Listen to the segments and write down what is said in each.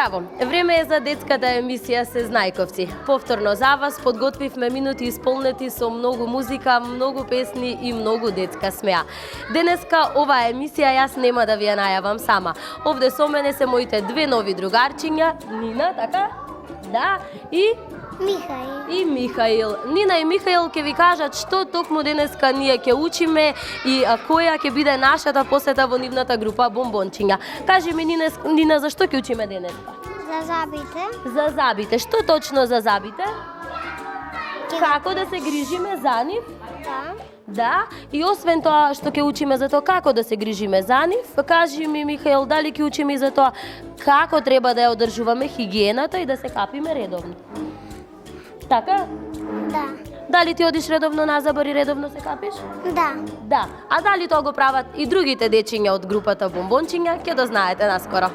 Браво! Време е за детската емисија Сезнајковци. Повторно за вас подготвивме минути исполнети со многу музика, многу песни и многу детска смеа. Денеска оваа емисија јас нема да ви ја најавам сама. Овде со мене се моите две нови другарчиња, Нина, така? Да, и Михаил. Нина и Михаил ќе ви кажат што токму денеска ние ќе учиме и која ќе биде нашата посета во нивната група Бомбончиња. Кажи ми, Нина, за што ќе учиме денеска? За забите. За забите. Што точно за забите? Како да се грижиме за нив? Да, и освен тоа што ќе учиме за тоа како да се грижиме за нив, кажи ми, Михаил, дали ќе учиме и за тоа како треба да ја одржуваме хигиената и да се капиме редовно? Така? Да. Дали ти одиш редовно на забор и редовно се капиш? Да. Да. А дали тоа го прават и другите дечиња од групата Бомбончиња, ќе да знаете наскоро.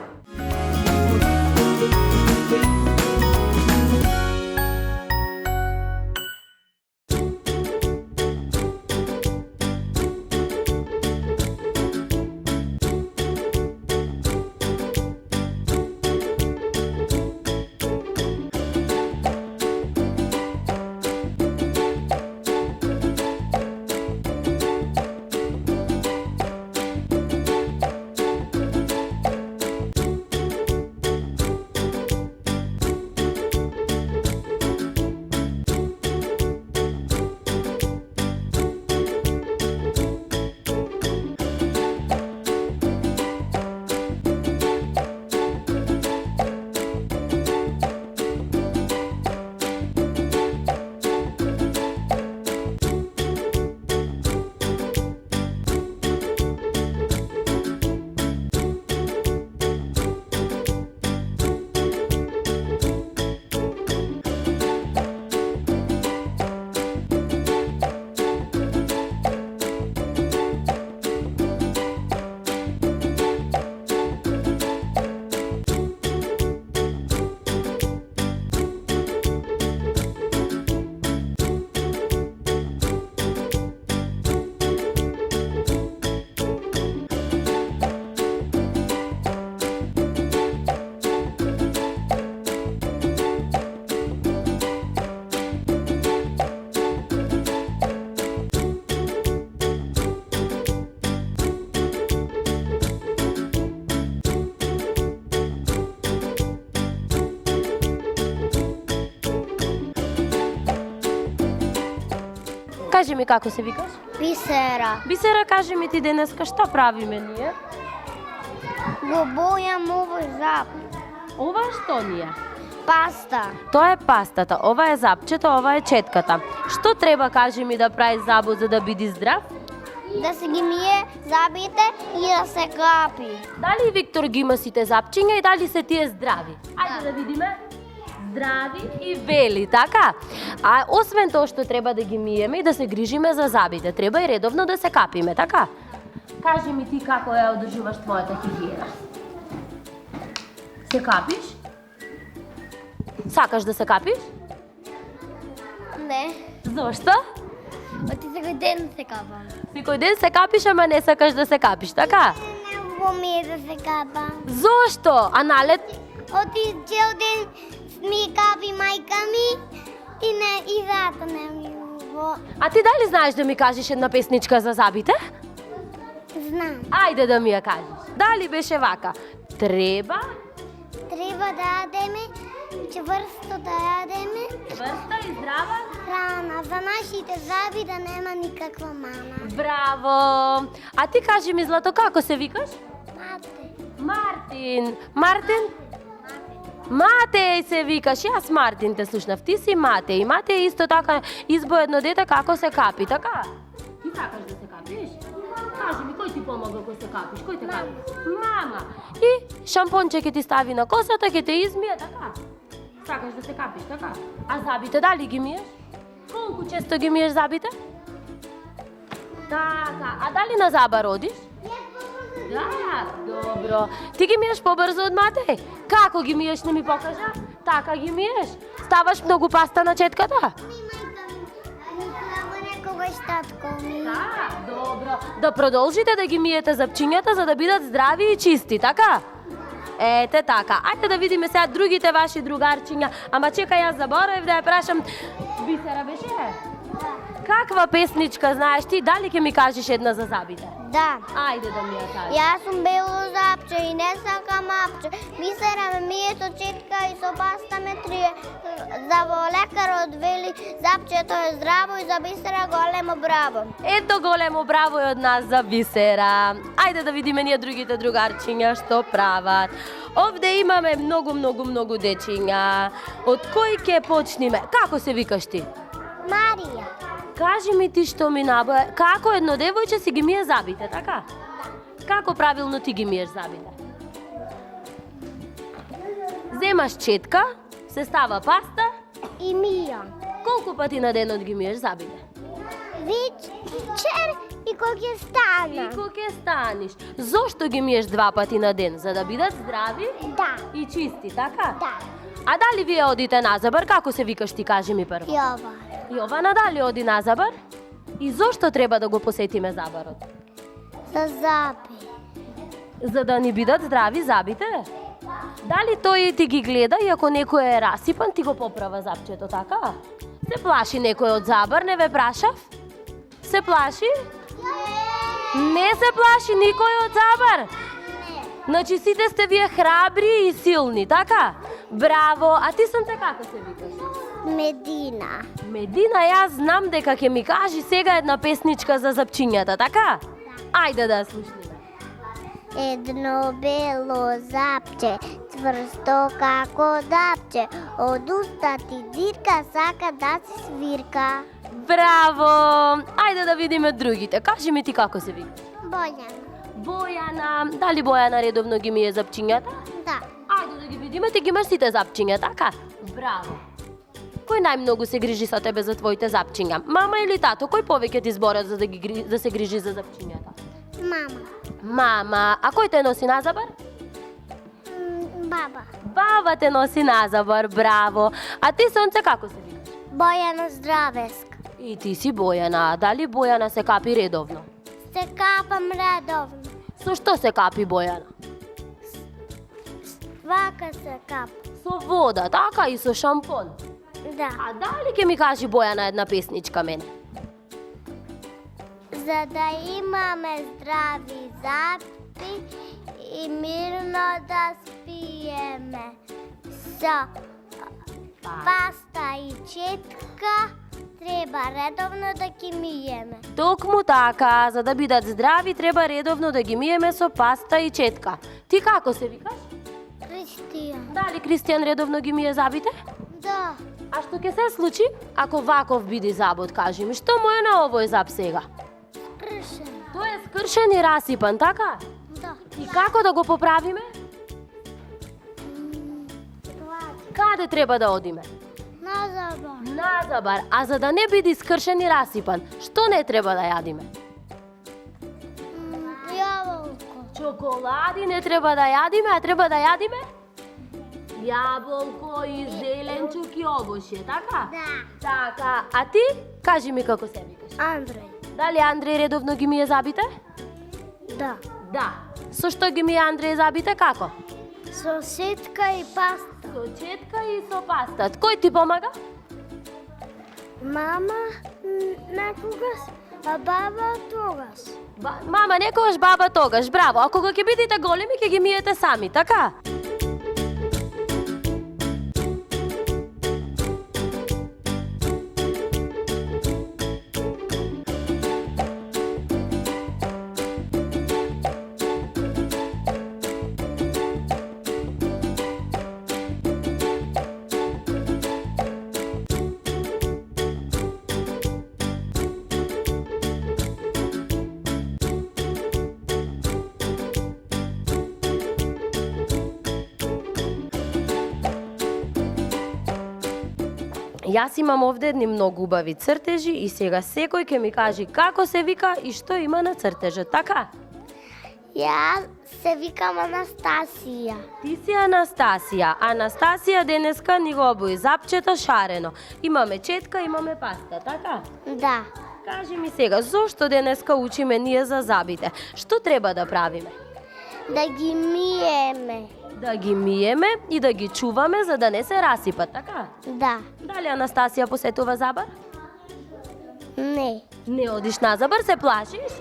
Кажи ми како се викаш? Бисера. Бисера, кажи ми ти денеска што правиме ние? Го бојам овој зап. Ова што ние? Паста. Тоа е пастата, ова е запчето, ова е четката. Што треба, кажи ми, да прави забот за да биде здрав? Да се ги мие забите и да се капи. Дали Виктор ги има сите запчиња и дали се тие здрави? Ајде да видиме. Здрави и бели, така? А освен тоа што треба да ги миеме и да се грижиме за забите, треба и редовно да се капиме, така? Кажи ми ти како ја одржуваш твојата хигиена? Се капиш? Сакаш да се капиш? Не. Зошто? Оти секој ден се капам. Секој ден се капиш, ама не сакаш да се капиш, така? Не умее да се капам. Зошто? А налет? Оти цел ден ми капи мајка ми и зато не ми го. А ти дали знаеш да ми кажеш една песничка за забите? Знам. Ајде да ми ја кажеш. Дали беше вака? Треба Да јадеме чврсто да јадеме чврста и здрава храна за нашите заби да нема никаква мана. Браво! А ти кажи ми, Злато, како се викаш? Мартин. Мартин? Матеј се викаш, јас Мартин те слушнав, ти си Матеј. Матеј исто така избоедно дете како се капи, така? Ти сакаш да се капиш? Кажи ми, кој ти помага кога се капиш? Кој те капи? Мама. И шампонче ќе ти стави на косата, ќе те измие, така? Сакаш да се капиш, така? А забите дали ги миеш? Колку често ги миеш забите? Така, а дали на заба родиш? Да, добро. Ти ги миеш побрзо од Матеј? Како ги миеш, не ми покажа? Така ги миеш? Ставаш многу паста на четката? Некогаш татко ми. Да, добро. Да продолжите да ги миете запчињата за да бидат здрави и чисти, така? Ете така. Ајде да видиме сега другите ваши другарчиња. Ама чекај, јас заборавив да ја прашам. Бисера беше? Каква песничка знаеш ти? Дали ќе ми кажеш една за зъбите? Да. Ајде да ми ја кажеш. Јас сум бело запче и не сакам апче. Бисера ме мие со четка и со паста ме трие. За во лекарот вели запчето е здраво и за бисера големо браво. Ето големо браво и од нас за Бисера. Ајде да видиме ние другите другарчиња што прават. Овде имаме многу дечиња. Од кој ќе почнеме? Како се викаш ти? Марија. Кажи ми ти што ми набоја. Како едно девојче си ги мие зъбите, така? Како правилно ти ги миеш зъбите? Земаш четка, се става паста. И мија. Колку пати на денот ги миеш зъбите? Вечер и кога ќе стана. И кога ќе станеш. Зошто ги миеш 2 пати на ден? За да бидат здрави Да. и чисти, така? Да. А дали вие одите на забар? Како се викаш ти, кажи ми прво? Јова. Јована дали оди на забар? И зошто треба да го посетиме забарот? За зъби. За да ни бидат здрави зъбите? Дали тој ти ги гледа и ако некој е расипан, ти го поправа зъбчето, така? Се плаши некој од забар, не ве прашав? Се плаши? Не се плаши никој од забар? Значи сите сте вие храбри и силни, така? Браво! А ти сум те како се викаш? Медина. Медина, јас знам дека ќе ми кажи сега една песничка за зъбчињата, така? Ајде да ја слушнеме. Едно бело запче, цврсто како дапче, од уста ти дзирка, сака да се свирка. Браво! Ајде да видиме другите. Кажи ми ти како се викаш? Бојана. Бојана. Дали Бојана редовно ги мие зъбчињата? Да. Ајде да ги видиме, ти ги имаш сите зъбчиња, така? Браво! Кој најмногу се грижи со тебе за твоите зъбчиња? Мама или тато? Кој повеќе ти зборат за да се грижи за зъбчињата? Мама. Мама. А кој те носи на забар? Баба. Баба те носи на забар, браво! А ти, сонце, како се викаш? Бојана Здравеска. И ти си Бојана. Дали Бојана се капи редовно? Се капам редовно. Со што се капи Бојана? Вака се капа. Со вода, така, и со шампон. Да. А дали ќе ми кажи Бојана една песничка мене? За да имаме здрави зъби и мирно да спиеме. Со паста и четка треба редовно да ги миеме. Токму така, за да бидат здрави, треба редовно да ги миеме со паста и четка. Ти како се викаш? Кристијан. Дали Кристијан редовно ги мие зъбите? Да. А што ќе се случи ако ваков биде зъбот, кажи ми? Што му е на овој зъб сега? Пршен. Тој е скршен и расипан, така? Да. И како да го поправиме? Каде треба да одиме? На заба. На забар. А за да не биде скршен и расипан, што не треба да јадиме? Јаволко. Чоколади не треба да јадиме, а треба да јадиме јаболко и зеленчук и овошје, така? Да. Така. А ти? Кажи ми како се викаш. Андреј. Дали Андреј редовно ги мие зъбите? Да. Да. Со што ги мие Андреј зъбите, како? Со сетка и паста. Со четка и со паста. Кој ти помага? Мама некогаш, а баба тогаш. Мама некогаш, баба тогаш. Браво. А кога ќе бидете големи, ќе ги миете сами, така? Јас имам овде едни многу убави цртежи и сега секој ќе ми кажи како се вика и што има на цртежот, така? Јас се викам Анастасија. Ти си Анастасија. Анастасија денеска ни го обуи запчето шарено. Имаме четка, имаме паста, така? Да. Кажи ми сега, зошто денеска учиме ние за зъбите? Што треба да правиме? Да ги миеме. Да ги миеме и да ги чуваме за да не се расипат, така? Да. Дали Анастасија посетува Забар? Не. Не одиш на Забар, се плашиш?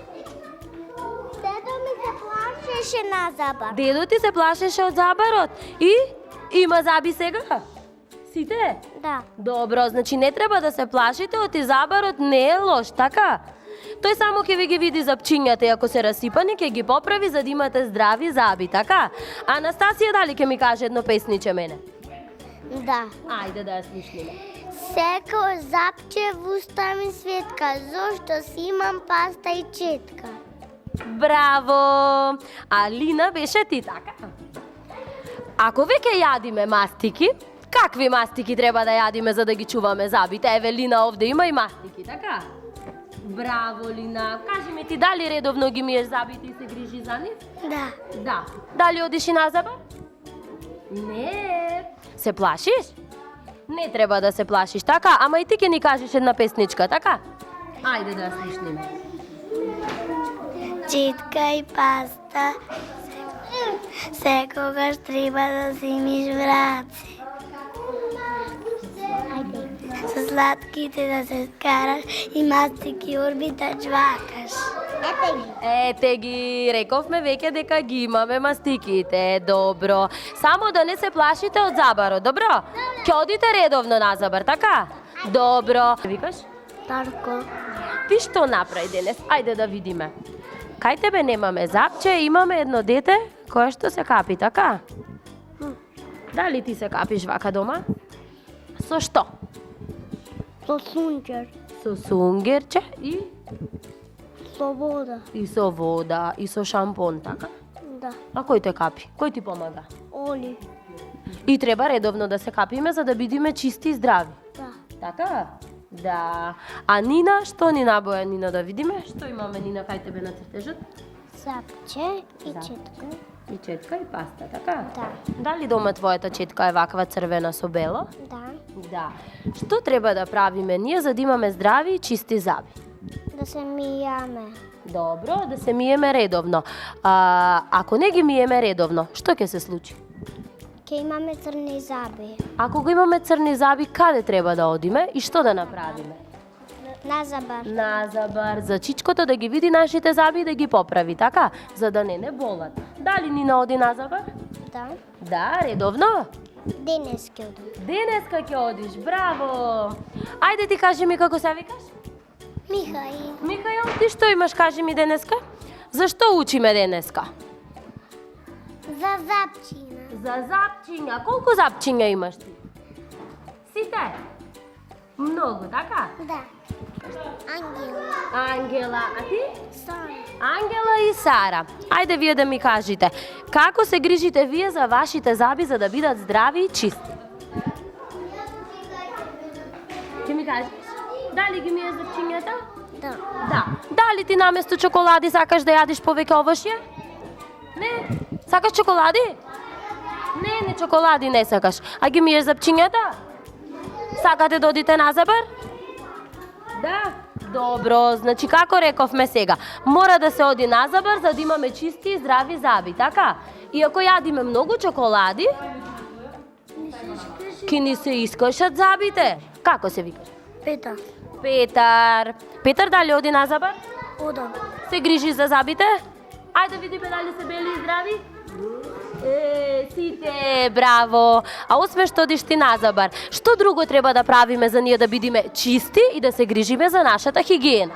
Дедо ми се плашеше на Забар. Дедо ти се плашеше од Забарот. И? Има заби сега? Сите? Да. Добро, значи не треба да се плашите, оти Забарот не е лош, така? Тој само ќе ви ги види запчињата и ако се расипани, ќе ги поправи за да имате здрави заби, така? Анастасија, дали ќе ми каже едно песниче мене? Да. Ајде да ја слушнеме. Секој запче в уста ми светка, зошто си имам паста и четка. Браво! Алина беше ти, така? Ако веќе јадиме мастики, какви мастики треба да јадиме за да ги чуваме забите? Евелина овде има и мастики, така? Браво, Лина. Кажи ми ти, дали редовно ги миеш забите и се грижи за нив? Да. Да. Дали одиш и на Забар? Не. Се плашиш? Не треба да се плашиш, така? Ама и ти ќе ни кажеш една песничка, така? Ајде да ја слушнеме. Четка и паста, секогаш треба да си имиш враци. Со сладките да се скараш и мастики урби да джвакаш. Ете ги, рековме веќе дека ги имаме мастиките, добро. Само да не се плашите од Забарот, добро? Ќе одите редовно на Забар, така? Добро. Викаш? Тарко. Ти што направи денес? Ајде да видиме. Кај тебе немаме запче, имаме едно дете кое што се капи, така? Дали ти се капиш вака дома? Со што? Со сунчер. Со сунгерче и Со вода. со вода, и со шампон, така? Да. А кој те капи? Кој ти помага? Оли. И треба редовно да се капиме за да бидиме чисти и здрави. Да. Така? Да. А Нина, што ни набоја Нина да видиме? Што имаме Нина кај тебе на цртежот? Запче и Запче. четка. И четка и паста, така? Да. Дали дома твојата четка е ваква црвена со бело? Да. Да. Што треба да правиме ние за да имаме здрави и чисти заби? Да се мијаме. Добро, да се миеме редовно. Ако не ги миеме редовно, што ќе се случи? Ке имаме црни заби. Ако го имаме црни заби, каде треба да одиме и што да направиме? На Забар. На Забар, за чичкото да ги види нашите заби и да ги поправи, така? За да не болат. Дали Нина оди на Забар? Да. Да, редовно. Денес ке одам. Денеска ќе одиш, браво! Ајде ти кажи ми како се викаш? Михаил. Михаил, ти што имаш, кажи ми денеска? Зашто учиме денеска? За запчина. За запчиња. Колку запчиња имаш ти? Сите? Многу, така? Да. Ангела. Ангела, а ти? Сара. Ангела и Сара. Ајде вие да ми кажете, како се грижите вие за вашите заби за да бидат здрави и чисти? Ќе ми кажеш? Дали ги миеш запчињата? Да. Да. Дали ти наместо чоколади сакаш да јадиш повеќе овошје? Не. Сакаш чоколади? Не чоколади не сакаш. А ги миеш запчињата? Сакате да одите на Забар? Да. Добро, значи како рековме сега, мора да се оди на Забар за да имаме чисти и здрави заби, така? И ако јадиме многу чоколади, ќе ни се искошат забите. Како се викаш? Пета. Петар. Петар дали оди на Забар? Одам. Се грижи за забите? Ајде видиме дали се бели и здрави. Сите, браво. А освен што одиш ти на Забар, што друго треба да правиме за ние да бидиме чисти и да се грижиме за нашата хигиена?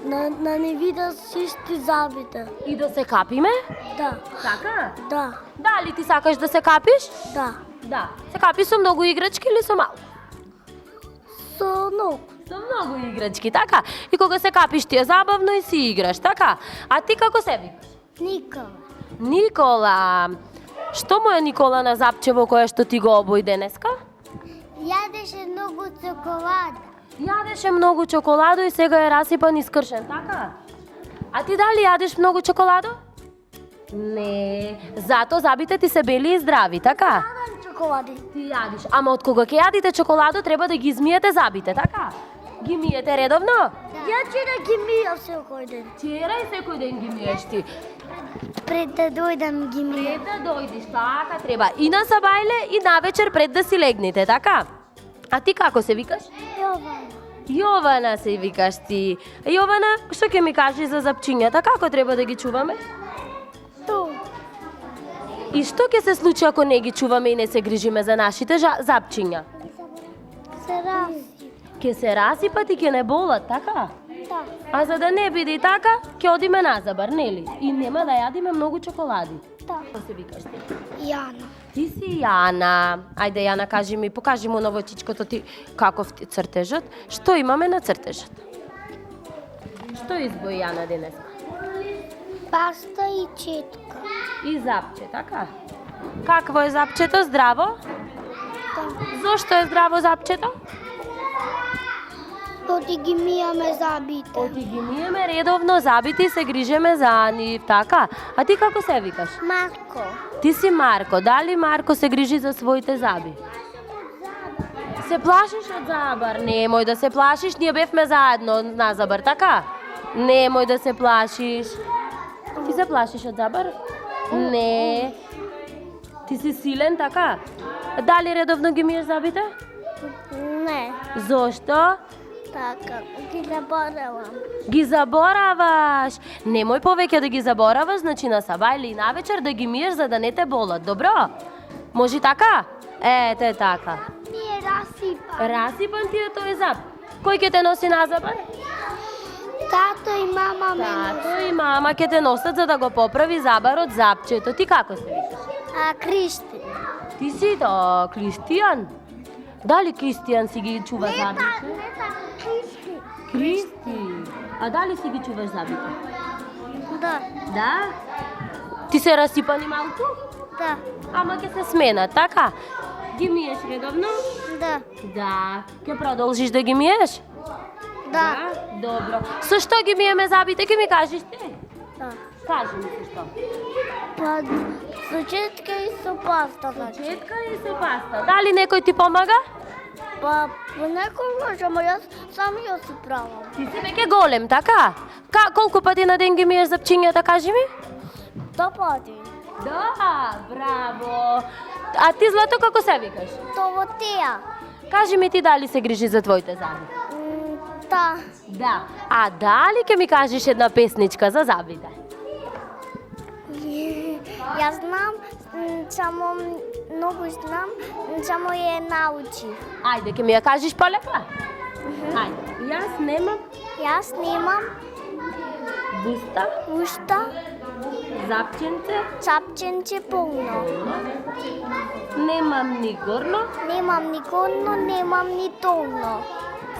На не вида чисти забите. И да се капиме? Да. Така? Да. Дали ти сакаш да се капиш? Да. Да. Се капи со многу играчки или со малку? Со ног. Со многу играчки, така? И кога се капиш ти е забавно и си играш, така? А ти како се викаш? Никола. Никола. Што му е Никола на запчево кое што ти го обој денеска? Јадеше многу чоколада. Јадеше многу чоколадо и сега е расипан и скршен, така? А ти дали јадеш многу чоколадо? Не. Зато забите ти се бели и здрави, така? Јадам чоколади. Ти јадиш. Ама од кога ќе јадите чоколадо треба да ги измиете забите, така? Ги миете редовно? Ја ќе да ги мијам секој ден. Вчера и секој ден ги миеш ти. Пред да дојдам ги мијам. Пред да дојдеш, така треба. И на сабајле и навечер пред да си легнете, така? А ти како се викаш? Јована. Јована се викаш ти. Јована, што ќе ми кажеш за запчињата? Како треба да ги чуваме? Ту. И што ќе се случи ако не ги чуваме и не се грижиме за нашите запчиња? Се раси. Ќе се расипат и ќе не болат, така? Да. А за да не биде и така, ќе одиме на забар, нели? И нема да јадиме многу чоколади. Да. Како се викаш ти? Јана. Ти си Јана. Ајде, Јана, покажи му на вочичкото ти каков ти цртежот. Што имаме на цртежот? Што избои Јана денес? Паста и четка. И запче, така? Какво е запчето? Здраво? Да. Зошто е здраво запчето? Оти ги мијаме забите. Оти ги миеме редовно забите и се грижеме за нив, така? А ти како се викаш? Марко. Ти си Марко. Дали Марко се грижи за своите заби? Се плашиш од забар? Немој да се плашиш, ние бевме заедно на забар, така? Немој да се плашиш. Ти се плашиш од забар? Не. Ти си силен, така? Дали редовно ги миеш забите? Не. Зошто? Така, ги заборавам. Ги забораваш. Немој повеќе да ги забораваш, значи на сабајле и навечер да ги миеш за да не те болат, добро? Може така? Ете така. Ние расипам. Расипан ти е тој заб. Кој ќе те носи на забар? Тато и мама ме Тато и мама ќе те носат за да го поправи забарот запчето. Ти како се викаш? Кристи. Ти си то Кристијан. Дали Кристијан си ги чува забите? Кристи. Кристи. А дали си ги чуваш забите? Да. Да? Ти се расипани малку? Да. Ама ќе се сменат, така? Ги миеш редовно? Да. Да. Ќе продолжиш да ги миеш? Да. Добро. Со што ги миеме забите, ќе ми кажеш ти? Да. Кажи ми со што. Па, со четка и со паста, значи. Четка и со паста. Дали некој ти помага? Па, понекогаш, ама јас сам ја си правам. Ти си веќе голем, така? Колку пати на ден ги миеш запчињата, кажи ми? 2 пати. Да, браво. А ти, Злато, како се викаш? Товотеја. Кажи ми ти дали се грижи за твоите заби? Да. Да. А дали ќе ми кажеш една песничка за забите? Јас знам, само многу знам, само ја научив. Ајде, ќе ми ја кажеш полека? Ајде. Јас немам Јас немам буста, ушта, запченце, чапченче полно. немам ни горно, Немам ни горно, немам ни долно.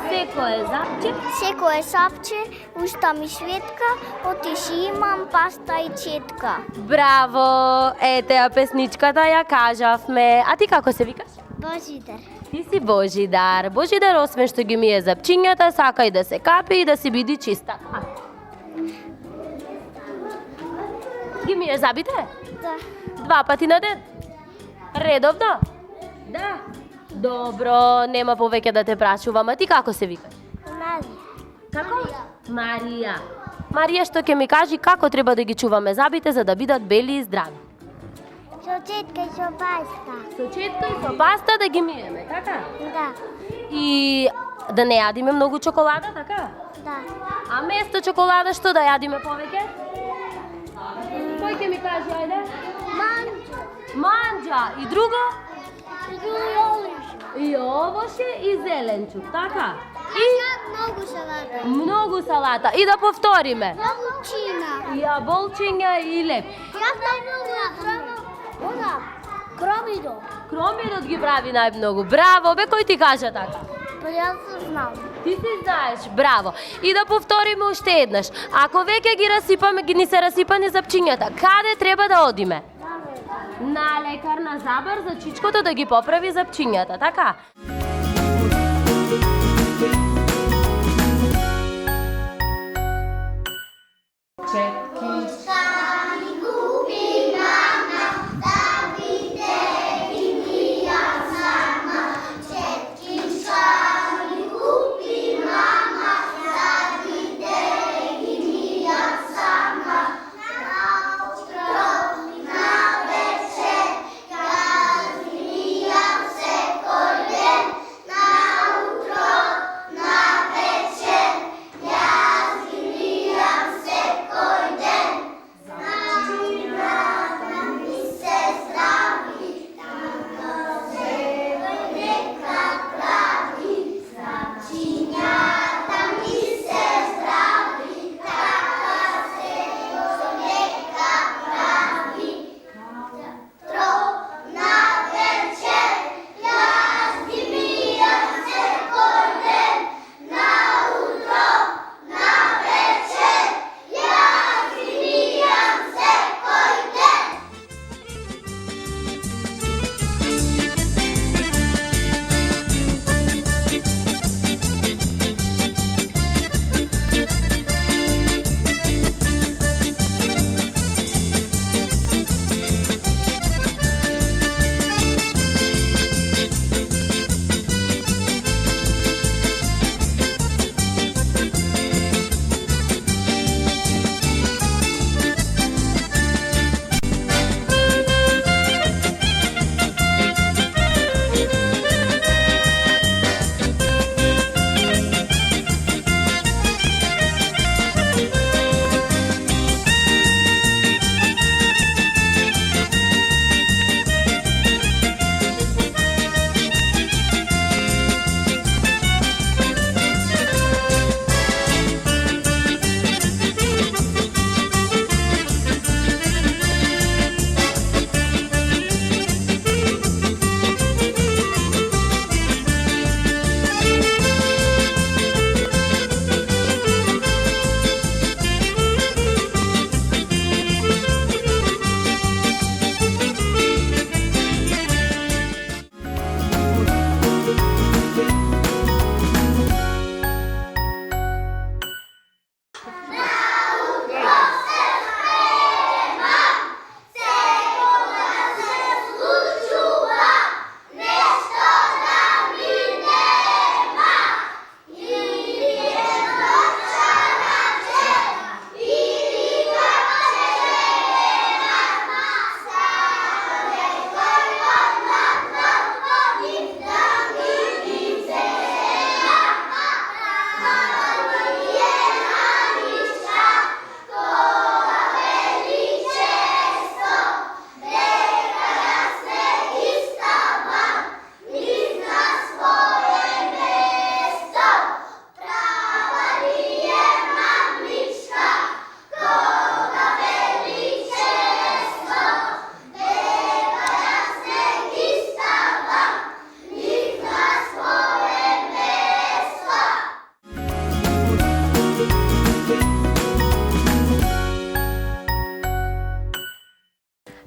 секое запче, Секое сапче, ушта ми шветка, отиши имам паста и четка. Браво! Ете ја песничката ја кажавме. А ти како се викаш? Божидар. Ти си Божидар. Божидар, освен што ги мие запчињата, сака и да се капи и да си биди чиста. Ги миеш забите? Да. 2 пати на ден? Редовно? Да. Добро, нема повеќе да те прашувам. А ти како се викаш? Мари. Како? Марија. Марија, што ќе ми кажи како треба да ги чуваме забите за да бидат бели и здрави? Со четка и со паста. Со четка и со паста да ги миеме, така? Да. И да не јадиме многу чоколада, така? Да. А место чоколада што да јадиме повеќе? Кој ќе ми кажи, ајде? Манџа. Манџа. И друго? Јолиш. И овоше и зеленчук, така? И многу салата. Многу салата. И да повториме. Јаболчина. Јаболчиња и леп. Јас најмногу она, кромидо. Кромидот ги прави најмногу. Браво, бе, кој ти кажа така? Па јас знам. Ти си знаеш, браво. И да повториме уште еднаш. Ако веќе ги расипаме, ни се расипани запчињата, каде треба да одиме? На лекар, на забар, за чичкото да ги поправи запчињата, така? Четки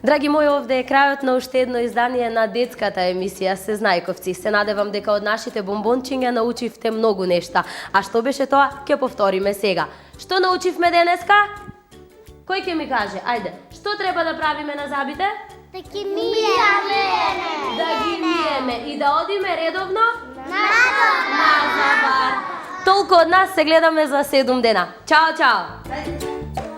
Драги мои, овде е крајот на уште едно издание на детската емисија Сезнајковци. Се надевам дека од нашите бомбончиња научивте многу нешта. А што беше тоа? Ќе повториме сега. Што научивме денеска? Кој ќе ми каже? Ајде, што треба да правиме на зъбите? Да ги миеме. Да ги миеме и да одиме редовно На на забар. Толку од нас, се гледаме за 7 дена. Чао, чао!